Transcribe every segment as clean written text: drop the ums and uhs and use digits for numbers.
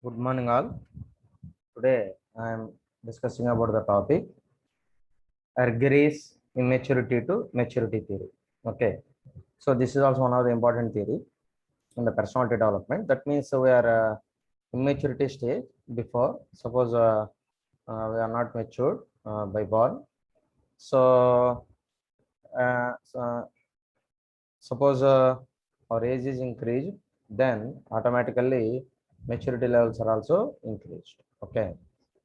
Good morning, all. Today I am discussing about the topic Argyris immaturity to maturity theory. Okay, so this is also one of the important theory in the personality development. That means we are immaturity stage before. Suppose we are not matured by born. So, suppose our age is increased, then automatically maturity levels are also increased. Okay.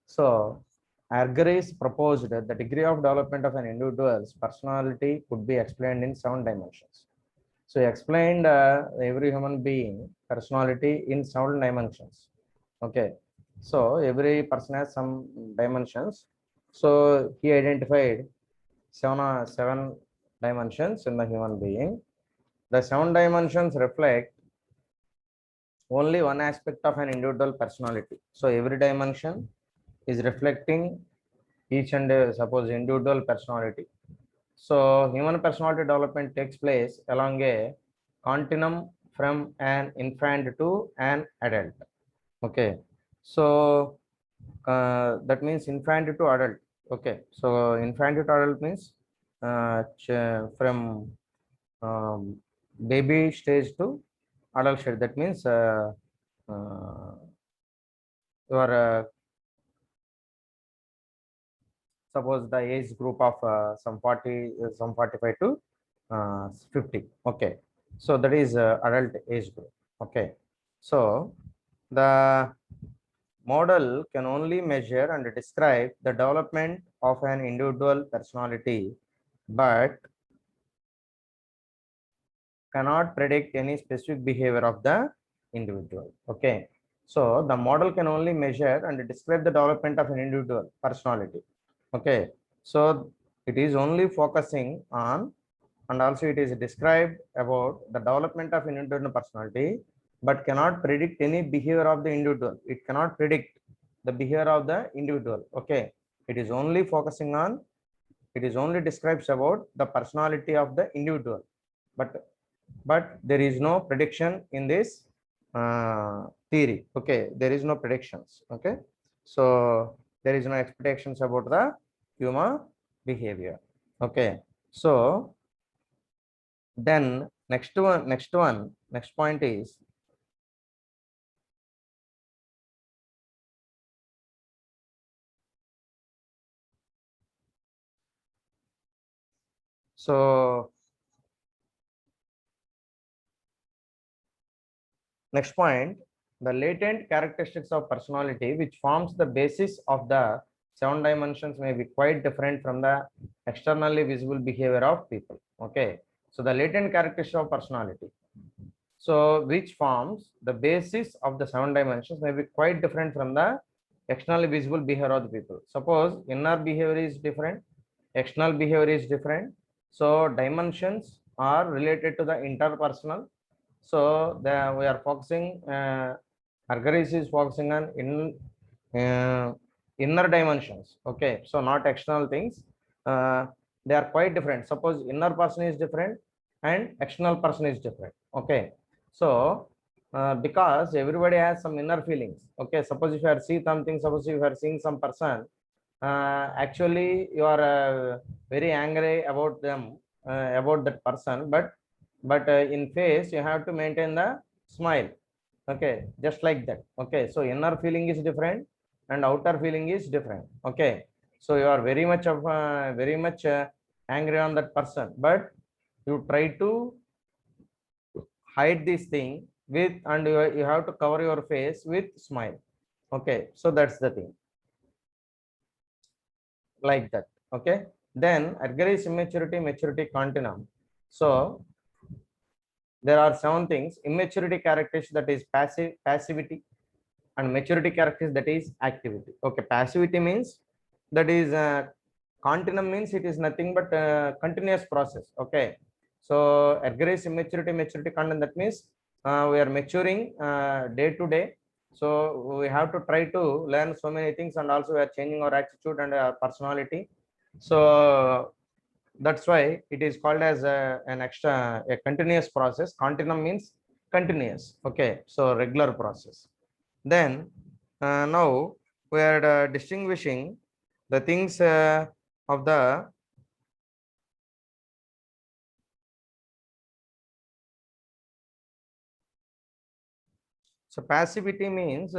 So, Argyris proposed that the degree of development of an individual's personality could be explained in 7 dimensions. So, he explained every human being personality in 7 dimensions. Okay. So, every person has some dimensions. So, he identified seven dimensions in the human being. The 7 dimensions reflect only one aspect of an individual personality. So, every dimension is reflecting each and suppose individual personality. So human personality development takes place along a continuum from an infant to an adult. Okay, so that means infant to adult. Okay, so infant to adult means from baby stage to adult stage. That means uh, your suppose the age group of some 40 some 45 to 50. Okay, so that is adult age group. Okay, so the model can only measure and describe the development of an individual personality, but cannot predict any specific behavior of the individual. Okay, so the model can only measure and describe the development of an individual personality. Okay, so it is only focusing on, and also it is described about the development of an individual personality, but cannot predict any behavior of the individual. It cannot predict the behavior of the individual. Okay, it is only focusing on, it is only describes about the personality of the individual, but there is no prediction in this theory. Okay, there is no predictions. Okay, so there is no expectations about the human behavior. Okay, so then next point is so next point, the latent characteristics of personality which forms the basis of the 7 dimensions may be quite different from the externally visible behavior of people. Okay, so the latent characteristics of personality, so which forms the basis of the 7 dimensions may be quite different from the externally visible behavior of the people. Suppose inner behavior is different, external behavior is different. So dimensions are related to the interpersonal. So we are focusing, Argyris is focusing on inner dimensions. Okay, so not external things. They are quite different. Suppose inner person is different and external person is different. Okay, so because everybody has some inner feelings. Okay, suppose if you are seeing something, suppose if you are seeing some person, actually you are very angry about them, about that person, but in face you have to maintain the smile. Okay, just like that. Okay, so inner feeling is different and outer feeling is different. Okay, so you are very much angry on that person, but you try to hide this thing with, and you have to cover your face with smile. Okay, so that's the thing, like that. Okay, then Argyris immaturity maturity continuum. So there are 7 things: immaturity characteristics, that is passivity, and maturity characteristics, that is activity. Okay, passivity means, that is continuum means it is nothing but continuous process. Okay, so Argyris immaturity maturity continuum, that means we are maturing day to day. So we have to try to learn so many things, and also we are changing our attitude and our personality. So that's why it is called as a continuous process. Continuum means continuous. Okay, so regular process. Then now we are distinguishing the things of the so passivity means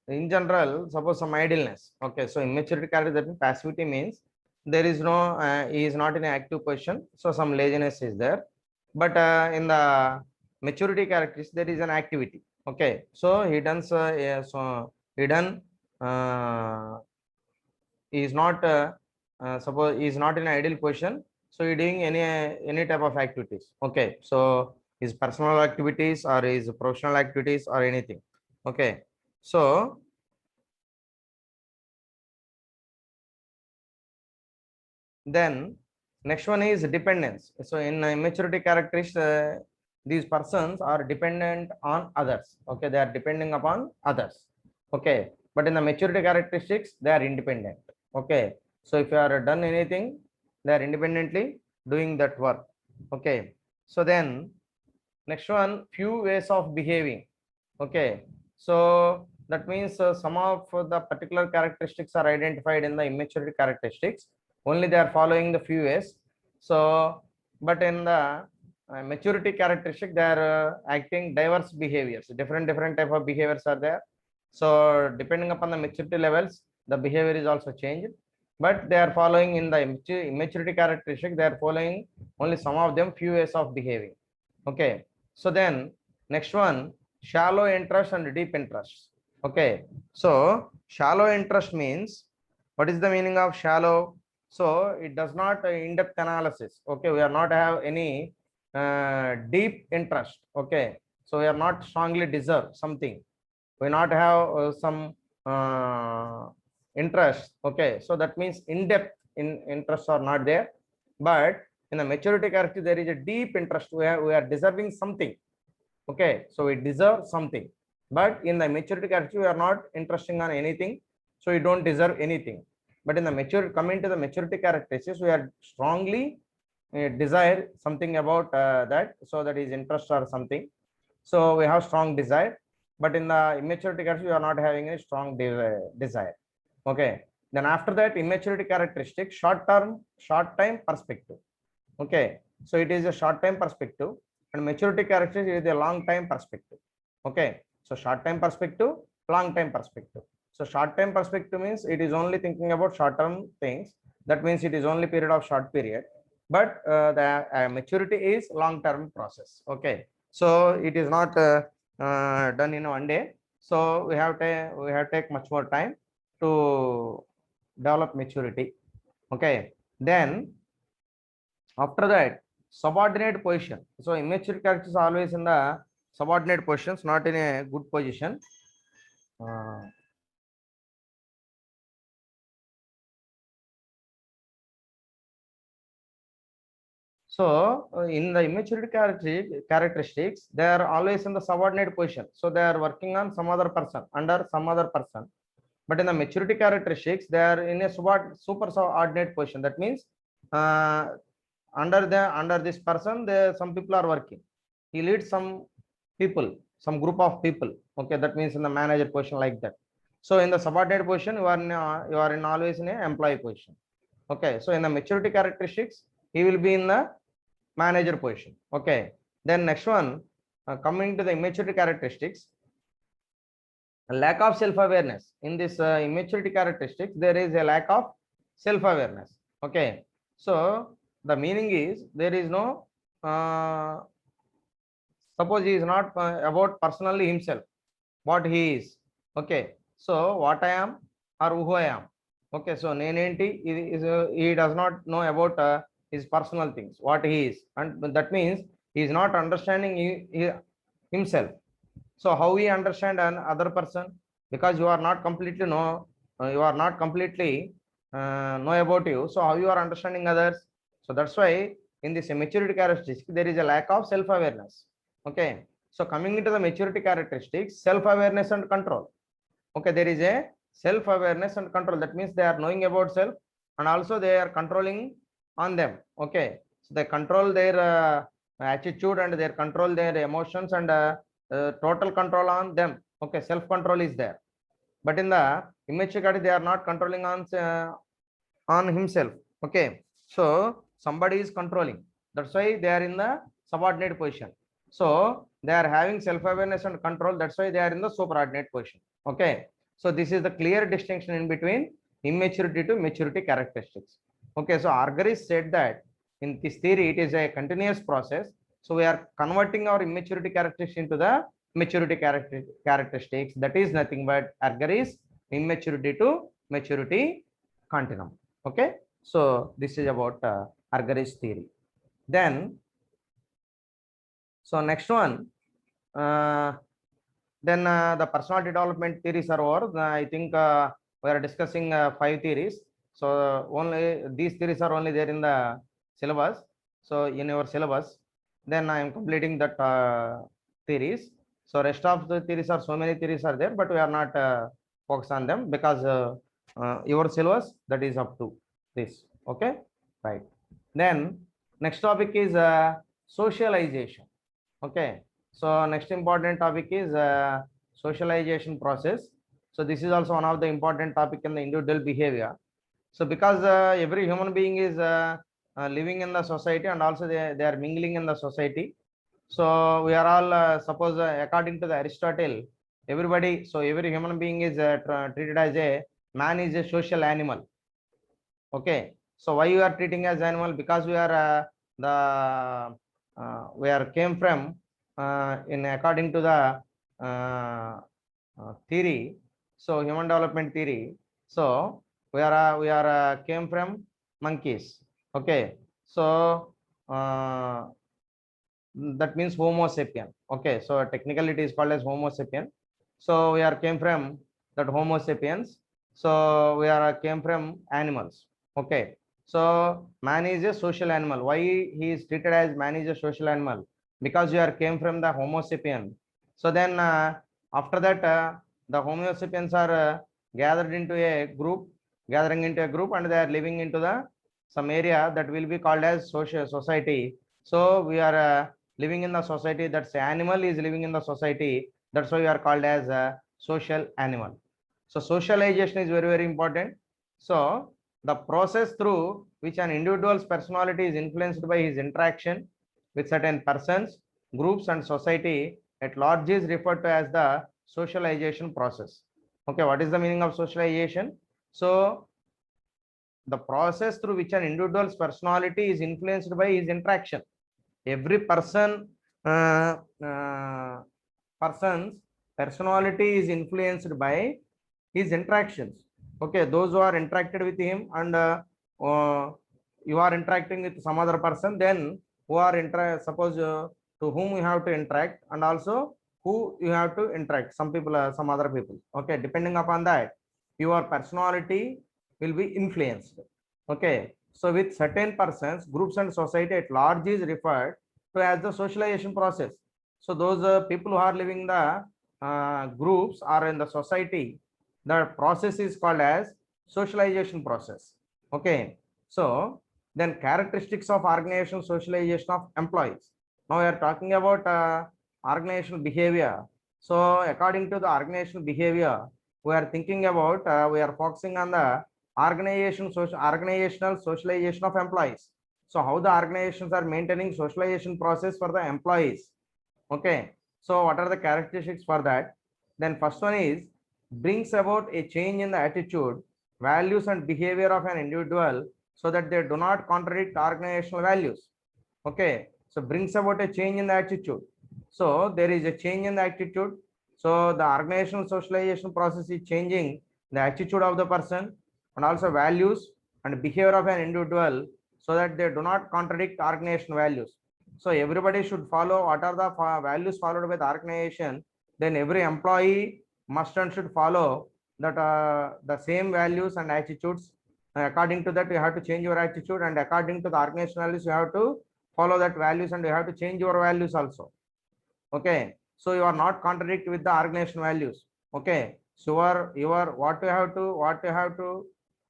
in general, suppose some idleness. Okay, so immaturity character, that means passivity means there is no he is not in an active position, so some laziness is there. But in the maturity characteristics, there is an activity. Okay, so he done yeah, so he done he is not suppose he is not in an ideal position, so he doing any type of activities. Okay, so his personal activities or his professional activities or anything. Okay, so then next one is dependence. So in immaturity characteristics, these persons are dependent on others. Okay, they are depending upon others. Okay, but in the maturity characteristics, they are independent. Okay, so if you are done anything, they are independently doing that work. Okay, so then next one, few ways of behaving. Okay, so that means some of the particular characteristics are identified in the immaturity characteristics. Only they are following the few ways. So, but in the maturity characteristic, they are acting diverse behaviors. Different type of behaviors are there. So, depending upon the maturity levels, the behavior is also changed. But they are following in the immaturity characteristic. They are following only some of them few ways of behaving. Okay. So then next one, shallow interest and deep interest. Okay, so shallow interest means, what is the meaning of shallow? So it does not in-depth analysis. Okay, we are not have any deep interest. Okay, so we are not strongly deserve something. We not have some interest. Okay, so that means in-depth interest are not there, but in the maturity character there is a deep interest. We are deserving something. Okay, so we deserve something, but in the maturity character we are not interesting on anything, so we don't deserve anything. But in the mature, coming to the maturity characteristics, we are strongly desire something about that, so that is interest or something, so we have strong desire. But in the immaturity character, we are not having a strong desire. Okay, then after that, immaturity characteristic, short time perspective. Okay, so it is a short time perspective, and maturity characteristic is a long time perspective. Okay, so short time perspective, long time perspective. So short time perspective means it is only thinking about short term things. That means it is only period of short period, but the maturity is long term process. Okay, so it is not done in one day. So we have take much more time to develop maturity. Okay, then after that, subordinate position. So immature character is always in the subordinate positions, not in a good position. Uh, so in the immaturity characteristics, they are always in the subordinate position. So they are working on some other person, under some other person. But in the maturity characteristics, they are in a super subordinate position. That means uh, under this person, some people are working. He leads some people, some group of people. Okay, that means in the manager position, like that. So in the subordinate position, you are in always in a employee position. Okay, so in the maturity characteristics, he will be in the manager position. Okay, then next one, coming to the immaturity characteristics, lack of self-awareness. In this immaturity characteristics, there is a lack of self-awareness. Okay, so the meaning is there is no suppose he is not about personally himself, what he is. Okay, so what I am or who I am. Okay, so nenenti is he does not know about his personal things, what he is, and that means he is not understanding himself. So how we understand an other person? Because you are not completely you are not completely know about you. So how you are understanding others? So that's why in this maturity characteristic there is a lack of self-awareness. Okay. So coming into the maturity characteristics, self-awareness and control. Okay, there is a self-awareness and control. That means they are knowing about self, and also they are controlling on them. Okay, so they control their attitude, and they control their emotions, and total control on them. Okay, self control is there, but in the immature category they are not controlling on himself. Okay, so somebody is controlling, that's why they are in the subordinate position. So they are having self awareness and control, that's why they are in the superordinate position. Okay, so this is the clear distinction in between immaturity to maturity characteristics. Okay, so Argyris said that in this theory it is a continuous process, so we are converting our immaturity characteristics into the maturity characteristics, that is nothing but Argyris immaturity to maturity continuum. Okay, so this is about Argyris theory. Then so next one, then the personality development theories are over. I think we are discussing 5 theories, so only these theories are only there in the syllabus, so in your syllabus then I am completing that theories. So rest of the theories are, so many theories are there, but we are not focused on them because your syllabus that is up to this. Okay, right. Then next topic is socialization. Okay, so next important topic is socialization process. So this is also one of the important topic in the individual behavior. So because every human being is living in the society, and also they are mingling in the society. So we are all suppose according to the Aristotle, everybody, so every human being is treated as a man is a social animal. Okay, so why you are treating as animal? Because we are the we are came from in according to the theory, so human development theory. So we are came from monkeys. Okay, so that means Homo sapien. Okay, so technically it is called as Homo sapien. So we are came from that Homo sapiens. So we are came from animals. Okay, so man is a social animal. Why he is treated as man is a social animal? Because you are came from the Homo sapien. So then after that the Homo sapiens are gathered into a group, gathering into a group, and they are living into the some area that will be called as social society. So we are living in the society, that's animal is living in the society, that's why we are called as a social animal. So socialization is very, very important. So the process through which an individual's personality is influenced by his interaction with certain persons, groups, and society at large is referred to as the socialization process. Okay, what is the meaning of socialization? So the process through which an individual's personality is influenced by his interaction. Every uh, uh, person's personality is influenced by his interactions. Okay, those who are interacted with him, and you are interacting with some other person, then who are suppose to whom you have to interact, and also who you have to interact, some people, some other people. Okay, depending upon that, your personality will be influenced. Okay, so with certain persons, groups, and society at large is referred to as the socialization process. So those people who are living the groups or in the society, the process is called as socialization process. Okay, so then characteristics of organization socialization of employees. Now we are talking about organizational behavior. So according to the organizational behavior, we are thinking about we are focusing on the organizational socialization of employees. So how the organizations are maintaining socialization process for the employees. Okay, so what are the characteristics for that? Then first one is brings about a change in the attitude, values, and behavior of an individual so that they do not contradict organizational values. Okay, so brings about a change in the attitude. So there is a change in the attitude. So the organizational socialization process is changing the attitude of the person, and also values and behavior of an individual so that they do not contradict organizational values. So everybody should follow what are the values followed by the organization. Then every employee must and should follow that the same values and attitudes. According to that, you have to change your attitude, and according to the organizational values, you have to follow that values, and you have to change your values also. Okay, so you are not contradict with the organizational values. Okay, so your what you have to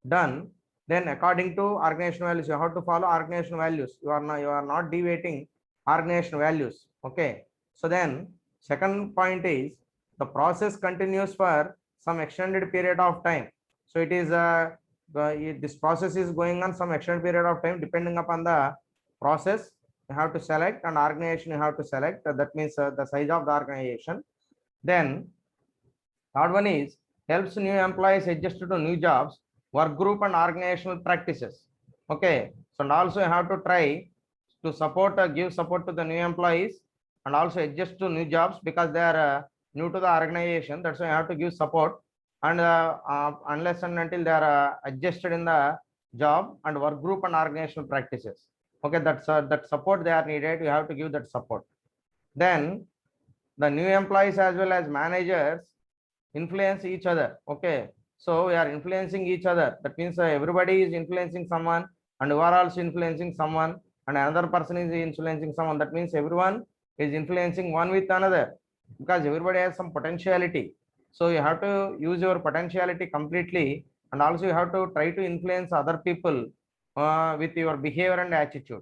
done, then according to organizational values you have to follow organizational values. You are not deviating organizational values. Okay, so then second point is the process continues for some extended period of time. So it is this process is going on some extended period of time. Depending upon the process, you have to select, and organization you have to select. That means the size of the organization. Then third one is helps new employees adjust to new jobs, work group and organizational practices. Okay, so and also you have to try to support give support to the new employees and also adjust to new jobs because they are new to the organization. That's why you have to give support, and unless and until they are adjusted in the job and work group and organizational practices. Okay, that's that support they are needed. You have to give that support. Then the new employees as well as managers influence each other. Okay, so we are influencing each other. That means everybody is influencing someone, and you are also influencing someone, and another person is influencing someone. That means everyone is influencing one with another because everybody has some potentiality. So you have to use your potentiality completely, and also you have to try to influence other people with your behavior and attitude.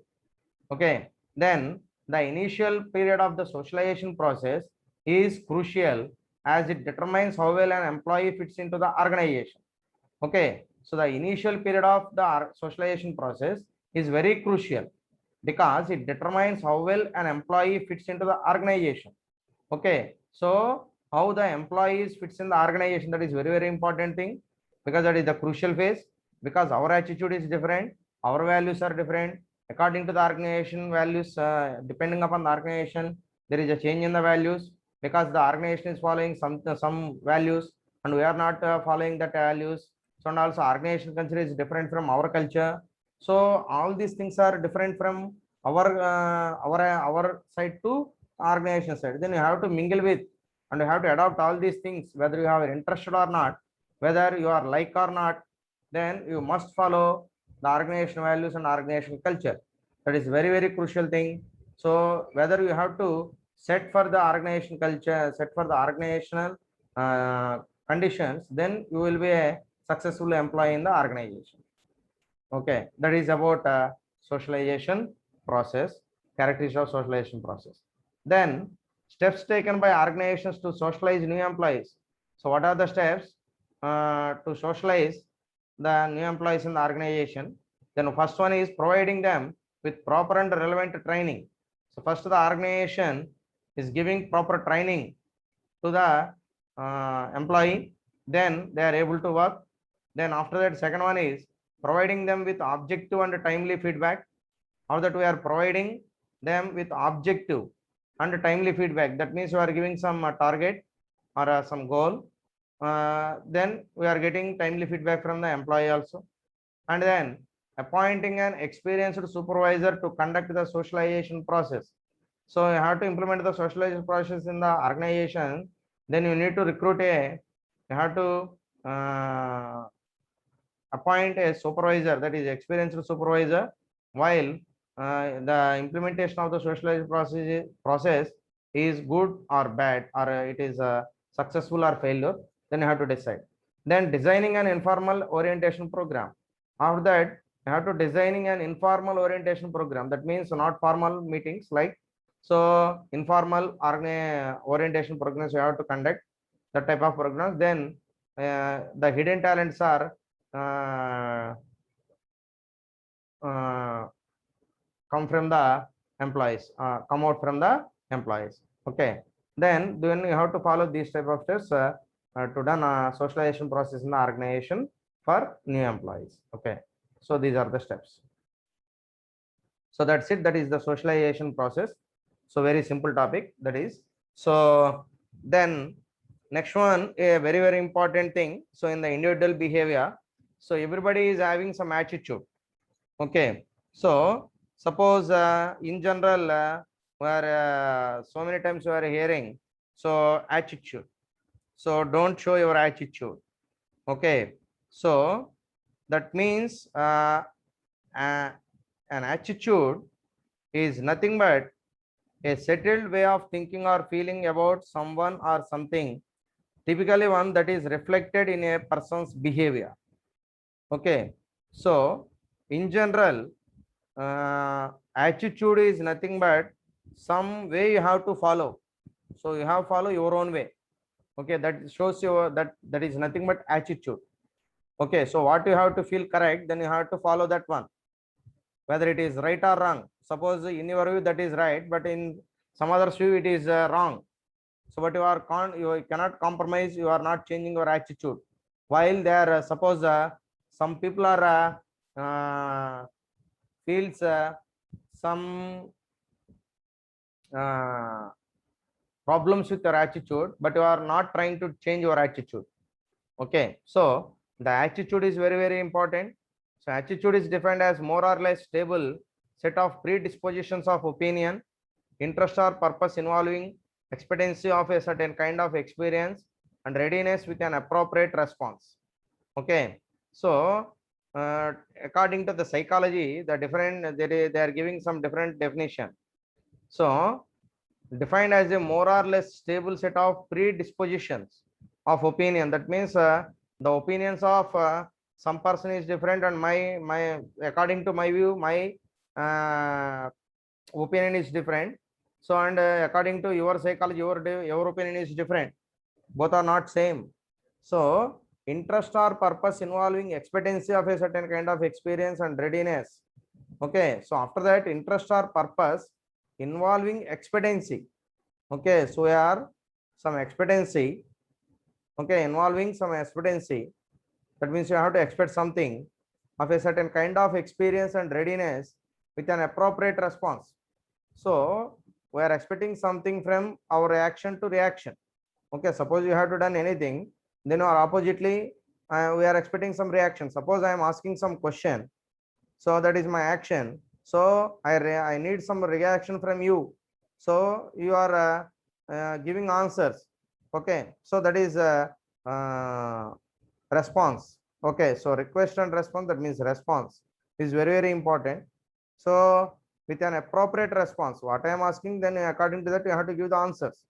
Okay, then the initial period of the socialization process is crucial as it determines how well an employee fits into the organization. Okay, so the initial period of the socialization process is very crucial because it determines how well an employee fits into the organization. Okay, so how the employees fits in the organization, that is very important thing, because that is the crucial phase, because our attitude is different, our values are different according to the organization values. Depending upon the organization, there is a change in the values because the organization is following some values and we are not following that values. So and also organization culture is different from our culture. So all these things are different from our side to organization side. Then you have to mingle with and you have to adopt all these things, whether you have interested or not, whether you are like or not. Then you must follow the organization values and organization culture. That is very crucial thing. So whether you have to set for the organization culture, set for the organizational conditions, then you will be a successful employee in the organization. Okay, that is about socialization process, characteristics of socialization process. Then steps taken by organizations to socialize new employees. So what are the steps to socialize the new employees in the organization? Then first one is providing them with proper and relevant training. So first the organization is giving proper training to the employee, then they are able to work. Then after that, second one is providing them with objective and timely feedback. How that we are providing them with objective and timely feedback. That means you are giving some target or some goal. Then we are getting timely feedback from the employee also. And then appointing an experienced supervisor to conduct the socialization process. So you have to implement the socialization process in the organization. Then you need to recruit you have to appoint a supervisor, that is experienced supervisor, while the implementation of the socialization process is good or bad, or it is successful or failure. Then you have to decide. Then designing an informal orientation program. After that, you have to designing an informal orientation program. That means not formal meetings, like so informal orientation programs you have to conduct that type of programs. Then the hidden talents are come from the employees, come out from the employees. Okay, then you have to follow these type of steps to done socialization process in the organization for new employees. Okay, so these are the steps. So that's it, that is the socialization process. So very simple topic, that is. So then next one, a very important thing. So in the individual behavior, so everybody is having some attitude. Okay, so suppose in general where so many times you are hearing, so attitude, so don't show your attitude. Okay, so that means an attitude is nothing but a settled way of thinking or feeling about someone or something, typically one that is reflected in a person's behavior. Okay, so in general, attitude is nothing but some way you have to follow. So you have to follow your own way. Okay, that shows you that is nothing but attitude. Okay, so what you have to feel correct, then you have to follow that one, whether it is right or wrong. Suppose in your view that is right, but in some other's view it is wrong. So but you cannot compromise, you are not changing your attitude. While there suppose some people are feels some uh, problems with your attitude, but you are not trying to change your attitude. Okay, so the attitude is very, very important. So attitude is defined as more or less stable set of predispositions of opinion, interest or purpose involving expectancy of a certain kind of experience and readiness with an appropriate response. Okay, so according to the psychology, the different they are giving some different definition. So defined as a more or less stable set of predispositions of opinion. That means the opinions of some person is different, and my according to my view, my uh, opinion is different. So and according to your psychology, your opinion is different. Both are not same. So interest or purpose involving expectancy of a certain kind of experience and readiness. Okay, so after that, interest or purpose involving expectancy. Okay, so we are some expectancy. Okay, involving some expectancy. That means you have to expect something of a certain kind of experience and readiness with an appropriate response. So we are expecting something from our reaction to reaction. Okay, suppose you have to done anything, then or oppositely we are expecting some reaction. Suppose I am asking some question, so that is my action. So I need some reaction from you. So you are giving answers. Okay, so that is uh, response. Okay, so request and response, that means response is very, very important. So with an appropriate response, what I am asking, then according to that you have to give the answers.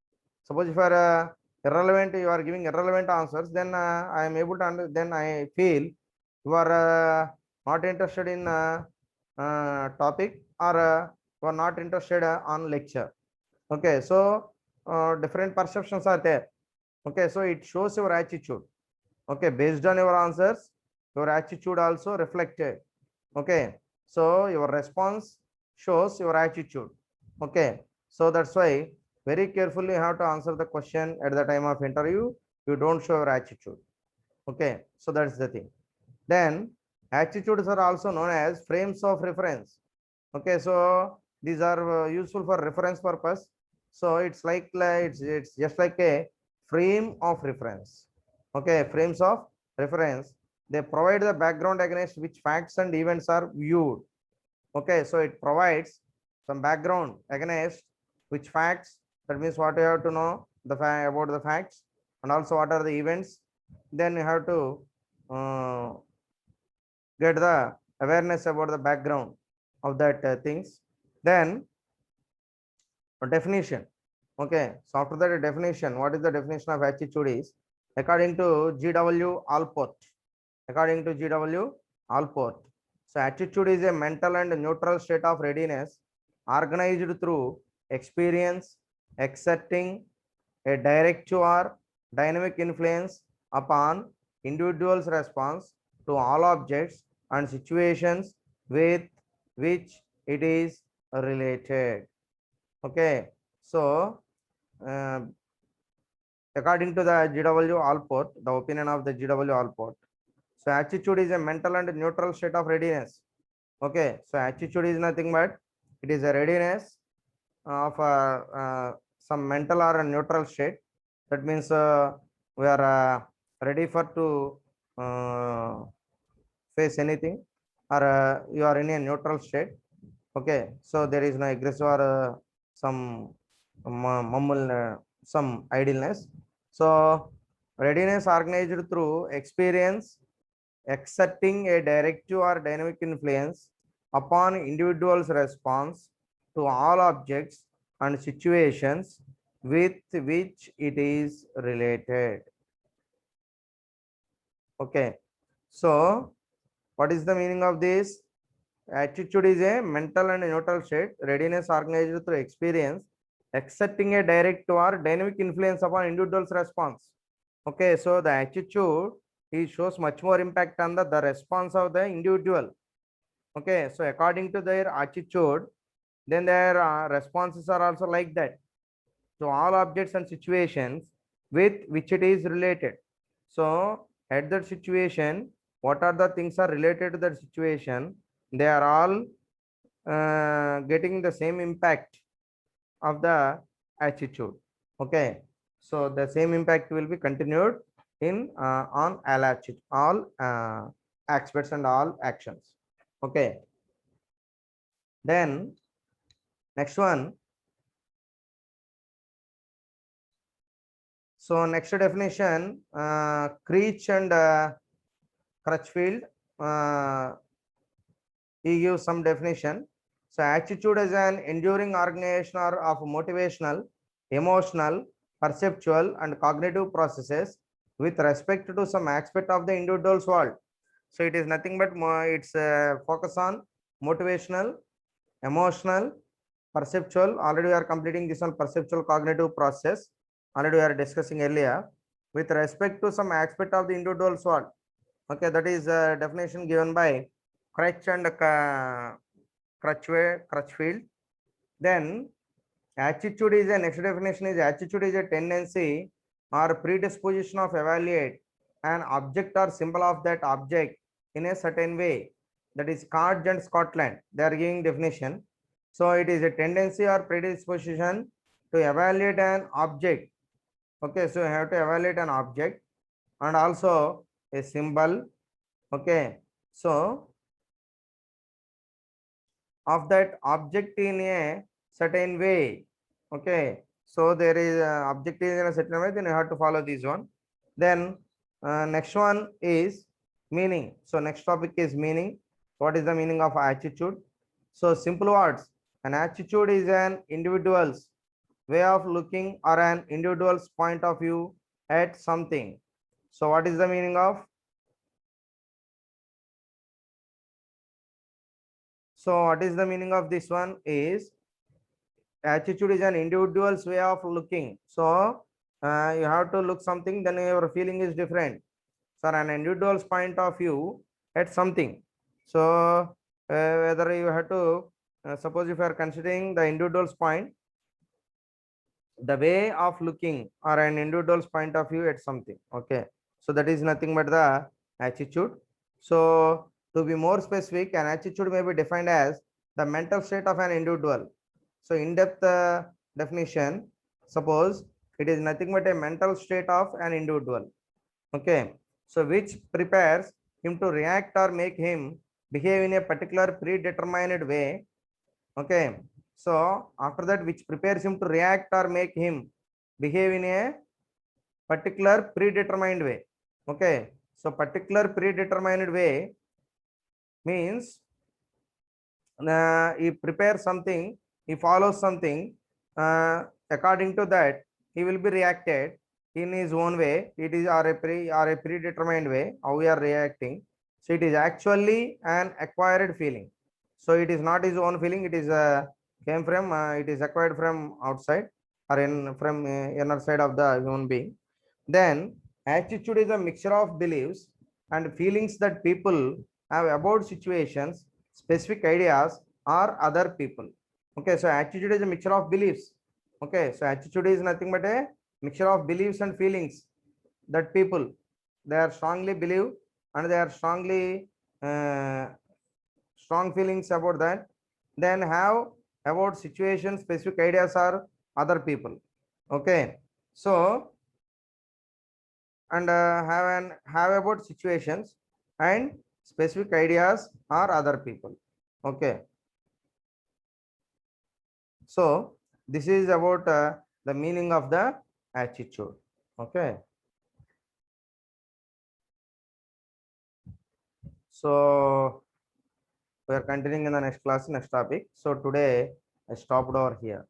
Suppose if you are irrelevant, you are giving irrelevant answers, then I am able to then I feel you are not interested in topic, or you are not interested on lecture. Okay, so different perceptions are there. Okay, so it shows your attitude. Okay, based on your answers, your attitude also reflected. Okay, so your response shows your attitude. Okay, so that's why very carefully you have to answer the question at the time of interview. You don't show your attitude. Okay, so that's the thing. Then attitudes are also known as frames of reference. Okay, so these are useful for reference purpose. So it's like it's just like a frame of reference. Okay, frames of reference, they provide the background against which facts and events are viewed. Okay, so it provides some background against which facts, that means what you have to know the about the facts, and also what are the events. Then you have to get the awareness about the background of that things. Then a definition. Okay, so after that, a definition, what is the definition of attitude is according to GW Allport. According to GW Allport, so attitude is a mental and neutral state of readiness organized through experience exerting a direct or dynamic influence upon individual's response to all objects and situations with which it is related. Okay, so uh, according to the GW Allport, the opinion of the GW Allport, so attitude is a mental and neutral state of readiness. Okay, so attitude is nothing but it is a readiness of some mental or a neutral state. That means we are ready for to face anything, or you are in a neutral state. Okay, so there is no aggressive or some mumble, some idleness. So readiness organized through experience exerting a directive or dynamic influence upon individual's response to all objects and situations with which it is related. Okay, so what is the meaning of this? Attitude is a mental and neutral state, readiness organized through experience, exerting a direct or dynamic influence upon individual's response. Okay, so the attitude it shows much more impact on the response of the individual. Okay, so according to their attitude, then their responses are also like that. So all objects and situations with which it is related. So at that situation, what are the things are related to that situation? They are all getting the same impact of the attitude. Okay, so the same impact will be continued in on all attitude, all aspects and all actions. Okay, then next one. So next definition, Creech and Crutchfield, he gives some definition. So attitude is an enduring organization of motivational, emotional, perceptual, and cognitive processes with respect to some aspect of the individual's world. So it is nothing but it's focus on motivational, emotional, perceptual. Already we are completing this one perceptual cognitive process. Already we are discussing earlier with respect to some aspect of the individual's world. Okay, that is a definition given by Crutch and Crutchfield. Then attitude is a next definition is attitude is a tendency or predisposition of evaluate an object or symbol of that object in a certain way. That is Cards and Scotland. They are giving definition. So it is a tendency or predisposition to evaluate an object. Okay, so you have to evaluate an object and also a symbol. Okay, so of that object in a certain way. Okay, so there is object is in a certain way, then you have to follow this one. Then next one is meaning. So next topic is meaning. What is the meaning of attitude? So simple words, an attitude is an individual's way of looking or an individual's point of view at something. So what is the meaning of? So what is the meaning of this one is attitude is an individual's way of looking. So you have to look something, then your feeling is different. So an individual's point of view at something. So whether you have to suppose if you are considering the individual's point, the way of looking or an individual's point of view at something. Okay, so that is nothing but the attitude. So to be more specific, an attitude may be defined as the mental state of an individual. So in-depth definition, suppose it is nothing but a mental state of an individual. Okay, so which prepares him to react or make him behave in a particular predetermined way. Okay, so after that, which prepares him to react or make him behave in a particular predetermined way. Okay, so particular predetermined way means he prepares something, he follows something, according to that he will be reacted in his own way. It is or a predetermined way how we are reacting. So it is actually an acquired feeling. So it is not his own feeling, it is came from it is acquired from outside or in from inner side of the human being. Then attitude is a mixture of beliefs and feelings that people have about situations, specific ideas, or other people. Okay, so attitude is a mixture of beliefs. Okay, so attitude is nothing but a mixture of beliefs and feelings that people they are strongly believe and they are strongly strong feelings about that. Then have about situations, specific ideas, or other people. Okay, so and have about situations and specific ideas or other people. Okay, so this is about the meaning of the attitude. Okay, so we are continuing in the next class, next topic. So today I stopped over here.